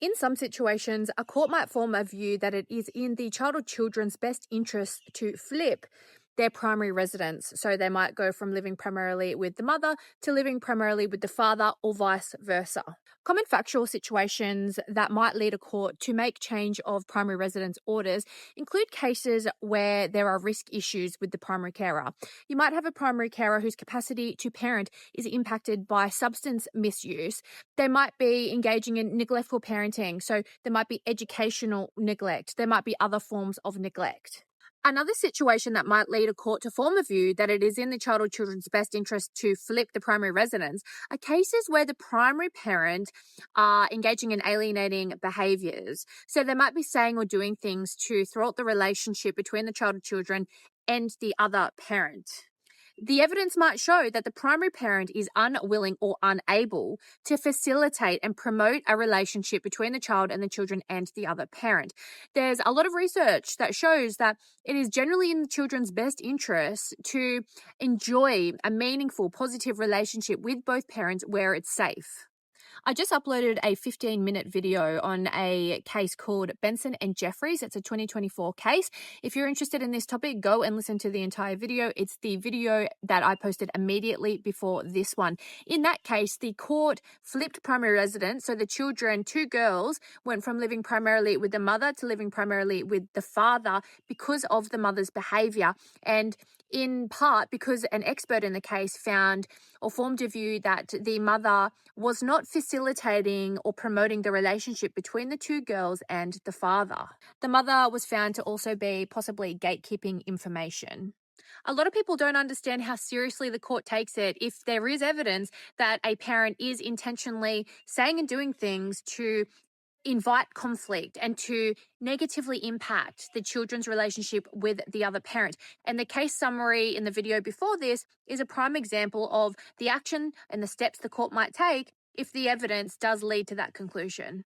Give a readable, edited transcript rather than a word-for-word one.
In some situations, a court might form a view that it is in the child or children's best interest to flip their primary residence. So they might go from living primarily with the mother to living primarily with the father, or vice versa. Common factual situations that might lead a court to make change of primary residence orders include cases where there are risk issues with the primary carer. You might have a primary carer whose capacity to parent is impacted by substance misuse. They might be engaging in neglectful parenting, so there might be educational neglect. There might be other forms of neglect. Another situation that might lead a court to form a view that it is in the child or children's best interest to flip the primary residence are cases where the primary parent are engaging in alienating behaviours. So they might be saying or doing things to thwart the relationship between the child or children and the other parent. The evidence might show that the primary parent is unwilling or unable to facilitate and promote a relationship between the child and the children and the other parent. There's a lot of research that shows that it is generally in the children's best interest to enjoy a meaningful, positive relationship with both parents where it's safe. I just uploaded a 15-minute video on a case called Benson and Jeff. It's a 2024 case. If you're interested in this topic, go and listen to the entire video. It's the video that I posted immediately before this one. In that case, the court flipped primary residence. So the children, two girls, went from living primarily with the mother to living primarily with the father because of the mother's behavior. And in part because an expert in the case found or formed a view that the mother was not facilitating or promoting the relationship between the two girls and the father. The mother was found to also be possibly gatekeeping information. A lot of people don't understand how seriously the court takes it if there is evidence that a parent is intentionally saying and doing things to invite conflict and to negatively impact the children's relationship with the other parent. And the case summary in the video before this is a prime example of the action and the steps the court might take if the evidence does lead to that conclusion.